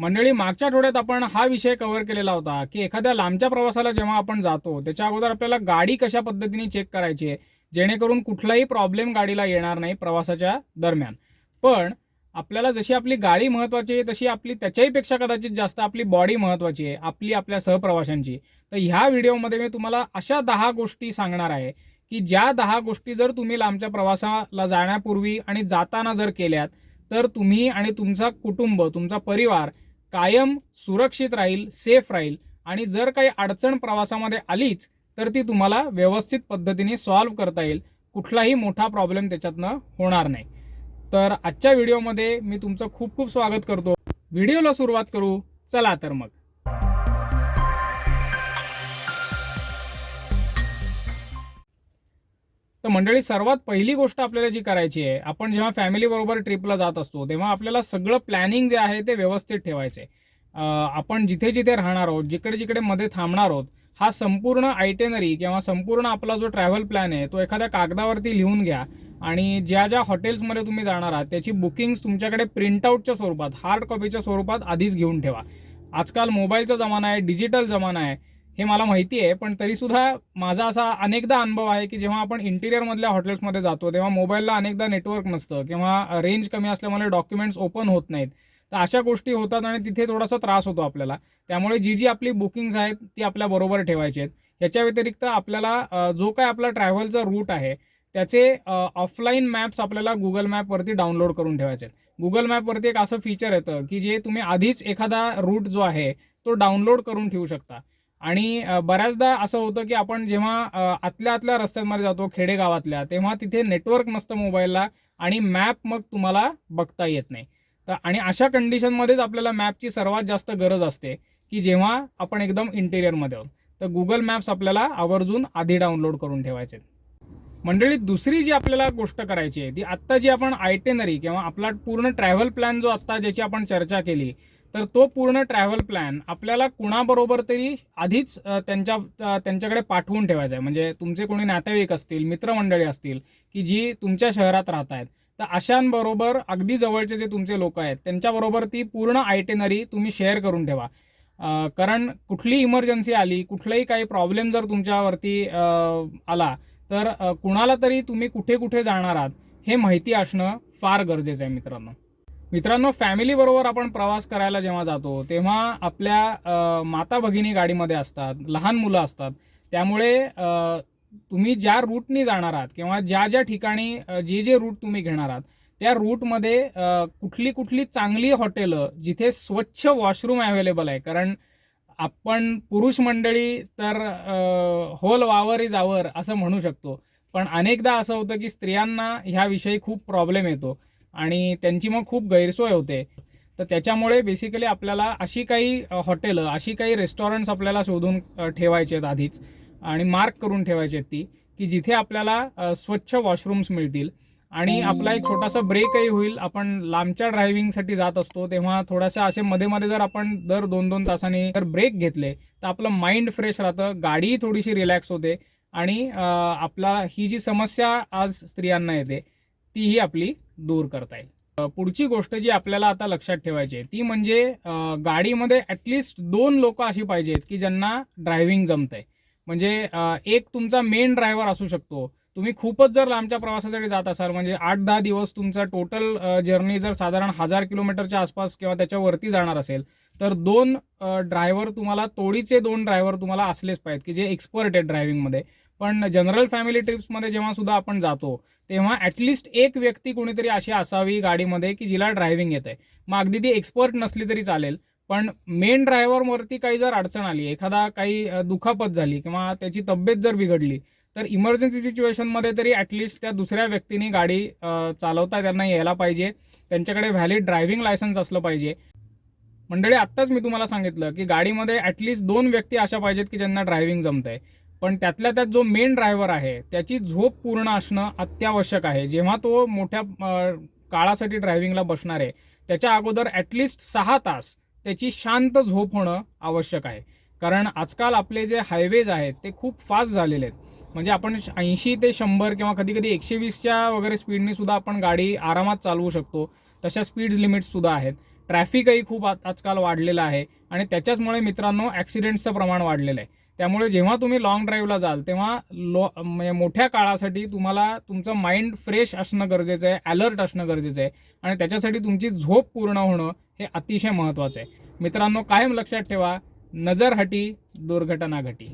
मंडळी, मागच्या आठवड्यात आपण हा विषय कव्हर केलेला होता की एखाद्या लांबच्या प्रवासाला जेव्हा आपण जातो त्याच्या अगोदर आपल्याला गाडी कशा पद्धतीने चेक करायची आहे जेणेकरून कुठलाही प्रॉब्लेम गाडीला येणार नाही प्रवासाच्या दरम्यान. पण आपल्याला जशी आपली गाडी महत्त्वाची आहे तशी आपली त्याच्याही पेक्षा कदाचित जास्त आपली बॉडी महत्त्वाची आहे, आपल्या सहप्रवाशांची. तर ह्या व्हिडिओमध्ये मी तुम्हाला अशा 10 गोष्टी सांगणार आहे की ज्या 10 गोष्टी जर तुम्ही लांबच्या प्रवासाला जाण्यापूर्वी आणि जाताना जर केल्यात तर तुम्ही आणि तुमचा कुटुंब, तुमचा परिवार कायम सुरक्षित राहील, सेफ राहील. आणि जर काही अडचण प्रवासामध्ये आलीच तर ती तुम्हाला व्यवस्थित पद्धतीने सॉल्व्ह करता येईल, कुठलाही मोठा प्रॉब्लेम त्याच्यातनं होणार नाही. तर आजच्या व्हिडिओमध्ये मी तुमचं खूप खूप स्वागत करतो. व्हिडिओला सुरुवात करू, चला तर मग. तर मंडळी, सर्वात पहिली गोष्ट आपल्याला जी करायची आहे, आपण जेव्हा फॅमिली बरोबर ट्रिपला जात असतो तेव्हा आपल्याला सगळं प्लॅनिंग जे आहे ते व्यवस्थित ठेवायचं आहे. आपण जिथे जिथे राहणार आहोत, जिकडे जिकडे मध्ये थांबणार आहोत, हा संपूर्ण आयटेनरी किंवा संपूर्ण आपला जो ट्रॅव्हल प्लॅन आहे तो एखाद्या कागदावरती लिहून घ्या. आणि ज्या ज्या हॉटेल्समध्ये तुम्ही जाणार आहात त्याची बुकिंग्स तुमच्याकडे प्रिंटआउटच्या स्वरूपात, हार्ड कॉपीच्या स्वरूपात आधीच घेऊन ठेवा. आजकाल मोबाईलचा जमाना आहे, डिजिटल जमाना आहे, हे मला माहिती आहे. पण तरीसुद्धा माझा असा अनेकदा अनुभव आहे की जेव्हा आपण इंटिरियरमधल्या हॉटेल्समध्ये जातो तेव्हा मोबाईलला अनेकदा नेटवर्क नसतं किंवा रेंज कमी असल्यामुळे डॉक्युमेंट्स ओपन होत नाहीत. तर अशा गोष्टी होतात आणि तिथे थोडासा त्रास होतो आपल्याला. त्यामुळे जी जी आपली बुकिंग्स आहेत ती आपल्या बरोबर ठेवायची आहेत. याच्या व्यतिरिक्त आपल्याला जो काय आपला ट्रॅव्हलचा रूट आहे त्याचे ऑफलाईन मॅप्स आपल्याला गुगल मॅपवरती डाउनलोड करून ठेवायचे आहेत. गुगल मॅपवरती एक असं फीचर येतं की जे तुम्ही आधीच एखादा रूट जो आहे तो डाउनलोड करून ठेवू शकता. आणि बऱ्याचदा असं होतं की आपण जेव्हा आतल्या रस्त्यांमध्ये जातो खेडेगावातल्या, तेव्हा तिथे नेटवर्क नसतं मोबाईलला आणि मॅप मग तुम्हाला बघता येत नाही. तर आणि अशा कंडिशनमध्येच आपल्याला मॅपची सर्वात जास्त गरज असते की जेव्हा आपण एकदम इंटिरियरमध्ये आहोत. तर गुगल मॅप्स आपल्याला आवर्जून आधी डाउनलोड करून ठेवायचे. मंडळी, दुसरी जी आपल्याला गोष्ट करायची आहे ती आत्ता जी आपण आयटेनरी किंवा आपला पूर्ण ट्रॅव्हल प्लॅन जो आत्ता ज्याची आपण चर्चा केली, तर तो पूर्ण ट्रॅव्हल प्लॅन आपल्याला कुणाबरोबर तरी आधीच त्यांच्याकडे पाठवून ठेवायचा आहे. म्हणजे तुमचे कोणी नातेवाईक असतील, मित्रमंडळी असतील की जी तुमच्या शहरात राहत आहेत, तर अशांबरोबर अगदी जवळचे जे तुमचे लोक आहेत त्यांच्याबरोबर ती पूर्ण आयटेनरी तुम्ही शेअर करून ठेवा. कारण कुठली इमर्जन्सी आली, कुठलाही काही प्रॉब्लेम जर तुमच्यावरती आला तर कुणाला तरी तुम्ही कुठे कुठे जाणार आहात हे माहिती असणं फार गरजेचं आहे. मित्रांनो, फॅमिली बरोबर आपण प्रवास करायला जेव्हा जातो तेव्हा आपल्या माता भगिनी गाडीमध्ये असतात, लहान मुलं असतात. त्यामुळे तुम्ही ज्या रूटनी जाणार आहात किंवा ज्या ज्या ठिकाणी जे रूट तुम्ही घेणार आहात त्या रूटमध्ये कुठली चांगली हॉटेलं जिथे स्वच्छ वॉशरूम अवेलेबल आहे. कारण आपण पुरुष मंडळी तर होल वावर इज आवर असं म्हणू शकतो, पण अनेकदा असं होतं की स्त्रियांना ह्याविषयी खूप प्रॉब्लेम येतो आणि त्यांची मग खूप गैरसोय होते. तर त्याच्यामुळे बेसिकली आपल्याला अशी काही हॉटेलं, अशी काही रेस्टॉरंट्स आपल्याला शोधून ठेवायचे आहेत आधीच आणि मार्क करून ठेवायचे आहेत ती, की जिथे आपल्याला स्वच्छ वॉशरूम्स मिळतील. आणि आपला एक छोटासा ब्रेकही होईल. आपण लांबच्या ड्रायव्हिंगसाठी जात असतो तेव्हा थोडासा असे मध्ये मध्ये जर आपण दर 2-2 तासांनी जर ब्रेक घेतले तर आपलं माइंड फ्रेश राहतं, गाडीही थोडीशी रिलॅक्स होते आणि आपला ही जी समस्या आज स्त्रियांना येते तीही आपली दूर करता येईल. पुढची गोष्ट जी आपल्याला आता लक्षात ठेवायची आहे ती म्हणजे गाडीमध्ये ॲटलिस्ट 2 लोक अशी पाहिजेत की ज्यांना ड्रायव्हिंग जमतंय. म्हणजे एक तुमचा मेन ड्रायव्हर असू शकतो. तुम्ही खूपच जर लांबच्या प्रवासासाठी जात असाल, म्हणजे 8-10 दिवस तुमचा टोटल जर्नी जर साधारण 1000 किलोमीटरच्या आसपास किंवा त्याच्यावरती जाणार असेल तर 2 ड्रायव्हर तुम्हाला, तोडीचे 2 ड्रायव्हर तुम्हाला असलेच पाहिजेत की जे एक्सपर्ट आहेत ड्रायव्हिंगमध्ये. पण जनरल फॅमिली ट्रिप्समध्ये जेव्हा सुद्धा आपण जातो तेव्हा ॲटलिस्ट एक व्यक्ती कोणीतरी अशी असावी गाडीमध्ये की जिला ड्रायव्हिंग येते. मग अगदी ती एक्सपर्ट नसली तरी चालेल, पण मेन ड्रायव्हरवरती काही जर अडचण आली, एखादा काही दुखापत झाली किंवा त्याची तब्येत जर बिघडली तर इमर्जन्सी सिच्युएशनमध्ये तरी ॲटलिस्ट त्या दुसऱ्या व्यक्तीने गाडी चालवता त्यांना यायला पाहिजे. त्यांच्याकडे व्हॅलिड ड्रायव्हिंग लायसन्स असलं पाहिजे. मंडळी, आत्ताच मी तुम्हाला सांगितलं की गाडीमध्ये ॲटलिस्ट 2 व्यक्ती अशा पाहिजेत की ज्यांना ड्रायव्हिंग जमतंय. पण त्यातल्या त्यात जो मेन ड्रायव्हर आहे त्याची झोप पूर्ण असणं अत्यावश्यक आहे. जेव्हा तो मोठ्या काळासाठी ड्रायव्हिंगला बसणार आहे त्याच्या अगोदर ॲटलिस्ट 6 तास त्याची शांत झोप होणं आवश्यक आहे. कारण आजकाल आपले जे हायवेज आहेत ते खूप फास्ट झालेले आहेत. म्हणजे आपण 80 ते 100 किंवा कधी कधी 120च्या वगैरे स्पीडनी सुद्धा आपण गाडी आरामात चालवू शकतो. तशा स्पीड लिमिट्स सुद्धा आहेत. ट्रॅफिकही खूप आजकाल वाढलेलं आहे आणि त्याच्याचमुळे मित्रांनो ॲक्सिडेंट्सचं प्रमाण वाढलेलं आहे. त्यामुळे जेव्हा तुम्ही लाँग ड्राईव्हला जाल तेव्हा म्हणजे मोठ्या काळासाठी तुम्हाला तुमचं माइंड फ्रेश असणं गरजेचं आहे, अलर्ट असणं गरजेचं आहे आणि त्याच्यासाठी तुमची झोप पूर्ण होणं हे अतिशय महत्त्वाचं आहे. मित्रांनो, कायम लक्षात ठेवा, नजर हटी दुर्घटना घटी.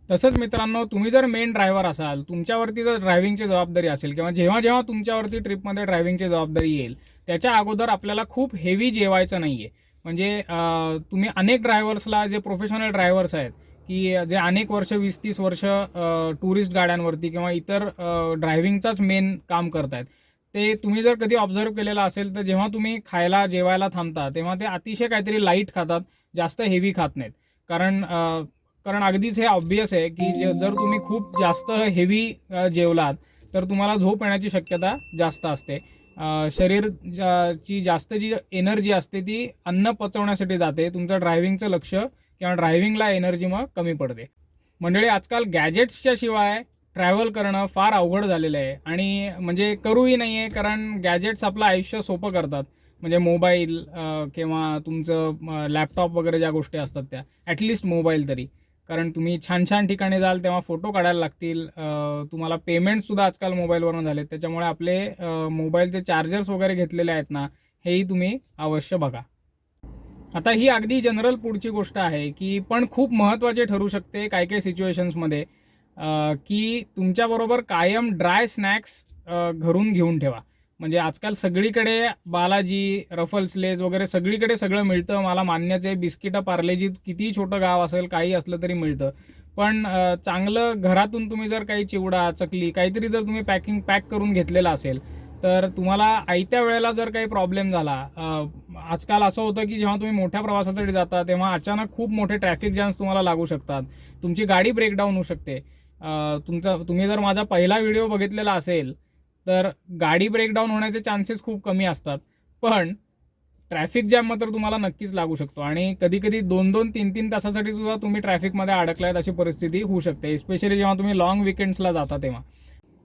तसंच मित्रांनो, तुम्ही जर मेन ड्रायव्हर असाल, तुमच्यावरती जर ड्रायव्हिंगची जबाबदारी असेल किंवा जेव्हा जेव्हा तुमच्यावरती ट्रिपमध्ये ड्रायव्हिंगची जबाबदारी येईल त्याच्या अगोदर आपल्याला खूप हेवी जेवायचं नाही आहे. म्हणजे तुम्ही अनेक ड्रायव्हर्सला, जे प्रोफेशनल ड्रायव्हर्स आहेत की जे अनेक वर्ष 20-30 वर्ष टुरिस्ट गाड्यांवरती किंवा इतर ड्रायव्हिंगचाच मेन काम करतायत, ते तुम्ही जर कधी ऑब्झर्व केलेलं असेल तर जेव्हा तुम्ही खायला जेवायला थांबता तेव्हा ते अतिशय काहीतरी लाईट खातात, जास्त हेवी खात नाहीत. कारण अगदीच हे ऑब्व्हियस आहे की जर तुम्ही खूप जास्त हेवी जेवलात तर तुम्हाला झोप येण्याची शक्यता जास्त असते. ची जास्त जी एनर्जी असते ती अन्न पचवण्यासाठी जाते. तुमचं ड्रायव्हिंगचं लक्ष किंवा ड्रायव्हिंगला एनर्जी मग कमी पडते. मंडळी, आजकाल गॅजेट्सच्या शिवाय ट्रॅव्हल करणं फार अवघड झालेलं आहे आणि म्हणजे करूही नाही आहे, कारण गॅजेट्स आपलं आयुष्य सोपं करतात. म्हणजे मोबाईल किंवा तुमचं लॅपटॉप वगैरे ज्या गोष्टी असतात त्या, ॲटलिस्ट मोबाईल तरी. कारण तुम्ही छान छान ठिकाणी जाल तेव्हा फोटो काढायला लागतील. तुम्हाला पेमेंटसुद्धा आजकाल मोबाईलवरून झालेत, त्याच्यामुळे आपले मोबाईलचे चार्जर्स वगैरे घेतलेले आहेत ना, हेही तुम्ही अवश्य बघा. आता ही अगदी जनरल पुढची गोष्ट आहे की पण खूप महत्त्वाची ठरू शकते काही काही सिच्युएशन्समध्ये, की तुमच्याबरोबर कायम ड्राय स्नॅक्स घरून घेऊन ठेवा. म्हणजे आजकाल सगळीकडे बालाजी, रफल्स, लेज वगैरे सगळीकडे सगळं मिळतं. मला मान्यच आहे, बिस्किटं पार्लेजी कितीही छोटं गाव असेल, काही असलं तरी मिळतं. पण चांगलं घरातून तुम्ही जर काही चिवडा, चकली काहीतरी जर तुम्ही पॅक करून घेतलेलं असेल तर तुम्हाला आयत्या वेळेला जर काही प्रॉब्लेम झाला, आजकाल असं होतं की जेव्हा तुम्ही मोठ्या प्रवासासाठी जाता तेव्हा अचानक खूप मोठे ट्रॅफिक जॅम्स तुम्हाला लागू शकतात, तुमची गाडी ब्रेकडाऊन होऊ शकते. तुम्ही जर माझा पहिला व्हिडिओ बघितलेला असेल तर गाडी ब्रेकडाऊन होण्याचे चान्सेस खूप कमी असतात, पण ट्रॅफिक जॅम मात्र तुम्हाला नक्कीच लागू शकतो आणि कधी कधी 2-2, 3-3 तासासाठी सुद्धा तुम्ही ट्रॅफिकमध्ये अडकलायत अशी परिस्थिती होऊ शकते, स्पेशली जेव्हा तुम्ही लॉंग विकेंड्सला जाता तेव्हा.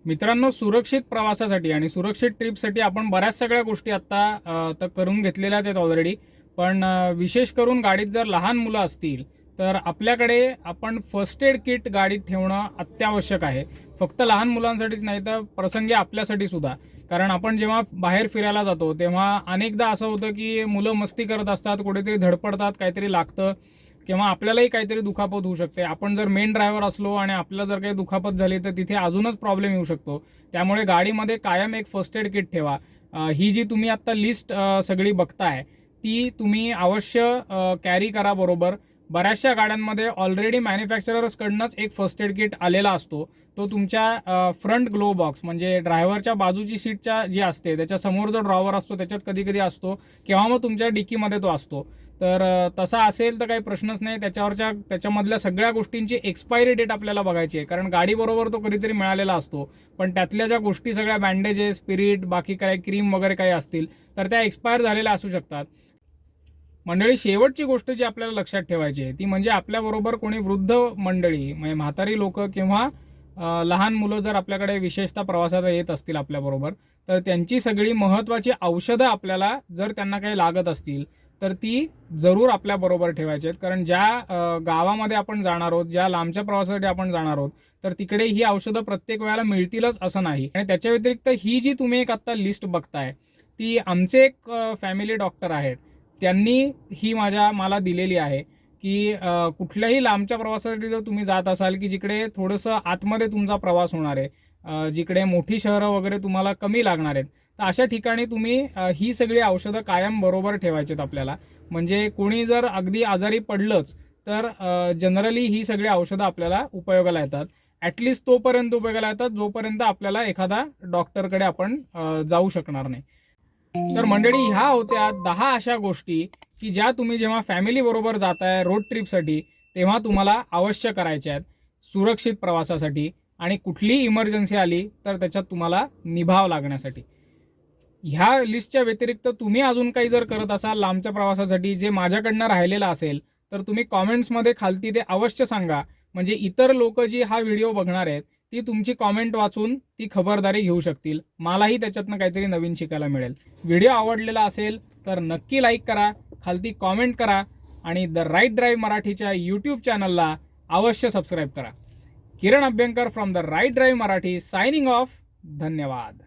मित्रांनो, सुरक्षित प्रवासासाठी आणि सुरक्षित ट्रिपसाठी आपण बऱ्याच सगळ्या गोष्टी आत्ता तर करून घेतलेल्याच आहेत ऑलरेडी. पण विशेष करून गाडीत जर लहान मुलं असतील तर आपल्याकडे आपण फर्स्ट एड किट गाडीत ठेवणं अत्यावश्यक आहे. फक्त लहान मुलांसाठीच नाही तर प्रसंगी आपल्यासाठी सुद्धा. कारण आपण जेव्हा बाहेर फिरायला जातो तेव्हा अनेकदा असं होतं की मुलं मस्ती करत असतात, कुठेतरी धडपडतात, काहीतरी लागतं किंवा आपल्यालाही काहीतरी दुखापत होऊ शकते. आपण जर मेन ड्रायव्हर असलो आणि आपल्याला जर काही दुखापत झाली तर तिथे अजूनच प्रॉब्लेम येऊ शकतो. त्यामुळे गाडीमध्ये कायम एक फर्स्ट एड किट ठेवा. ही जी तुम्ही आत्ता लिस्ट सगळी बघताय ती तुम्ही अवश्य कॅरी करा बरोबर. बऱ्याचशा गाड्यांमध्ये ऑलरेडी मॅन्युफॅक्चरर्सकडनंच एक फर्स्ट एड किट आलेला असतो. तो तुमच्या फ्रंट ग्लो बॉक्स म्हणजे ड्रायव्हरच्या बाजूची सीटच्या जी असते त्याच्या समोर जो ड्रॉवर असतो त्याच्यात कधी कधी असतो किंवा मग तुमच्या डिकीमध्ये तो असतो. तर तसा असेल तर काही प्रश्नच नाही. त्याच्यामधल्या सगळ्या गोष्टींची एक्सपायरी डेट आपल्याला बघायची आहे, कारण गाडीबरोबर तो कधीतरी मिळालेला असतो. पण त्यातल्या ज्या गोष्टी सगळ्या बँडेजेस, स्पिरिट, बाकी काही क्रीम वगैरे काही असतील तर त्या एक्सपायर झालेल्या असू शकतात. मंडळी, शेवटची गोष्ट जी आपल्याला लक्षात ठेवायची आहे ती म्हणजे आपल्याबरोबर कोणी वृद्ध मंडळी म्हणजे म्हातारी लोक किंवा लहान मुलं जर आपल्याकडे विशेषतः प्रवासात येत असतील आपल्याबरोबर तर त्यांची सगळी महत्त्वाची औषधं आपल्याला जर त्यांना काही लागत असतील तर ती जरूर आपल्याबरोबर ठेवायची आहेत. कारण ज्या गावामध्ये आपण जाणार आहोत, ज्या लांबच्या प्रवासासाठी आपण जाणार आहोत तर तिकडे ही औषधं प्रत्येक वेळेला मिळतीलच असं नाही. आणि त्याच्या व्यतिरिक्त ही जी तुम्ही एक आत्ता लिस्ट बघताय ती आमचे एक फॅमिली डॉक्टर आहेत, त्यांनी ही मला दिलेली आहे की कुठल्याही लांबच्या प्रवासासाठी जर तुम्ही जात असाल की जिकडे थोडंसं आतमध्ये तुमचा प्रवास होणार आहे, जिकडे मोठी शहरं वगैरे तुम्हाला कमी लागणार आहेत, तर अशा ठिकाणी तुम्ही ही सगळी औषधं कायम बरोबर ठेवायची आहेत आपल्याला. म्हणजे कोणी जर अगदी आजारी पडलंच तर जनरली ही सगळी औषधं आपल्याला उपयोगाला येतात. ॲटलिस्ट तोपर्यंत उपयोगाला येतात जोपर्यंत आपल्याला एखादा डॉक्टरकडे आपण जाऊ शकणार नाही. तर मंडळी, ह्या होत्या 10 अशा गोष्टी की ज्या तुम्ही जेव्हा फॅमिली बरोबर जाताय रोड ट्रिपसाठी तेव्हा तुम्हाला अवश्य करायच्या आहेत सुरक्षित प्रवासासाठी आणि कुठलीही इमर्जन्सी आली तर त्याच्यात तुम्हाला निभाव लागण्यासाठी. ह्या लिस्टच्या व्यतिरिक्त तुम्ही अजून काही जर करत असाल लांबच्या प्रवासासाठी जे माझ्याकडनं राहिलेलं असेल तर तुम्ही कॉमेंट्समध्ये खालती ते अवश्य सांगा. म्हणजे इतर लोक जी हा व्हिडिओ बघणार आहेत ती तुमची कॉमेंट वाचून ती खबरदारी घेऊ शकतील. मलाही त्याच्यातनं काहीतरी नवीन शिकायला मिळेल. व्हिडिओ आवडलेला असेल तर नक्की लाईक करा, खालती कॉमेंट करा आणि द राईट ड्राईव्ह मराठीच्या यूट्यूब चॅनलला अवश्य सबस्क्राईब करा. Kiran Abhyankar from the right drive Marathi signing off. धन्यवाद.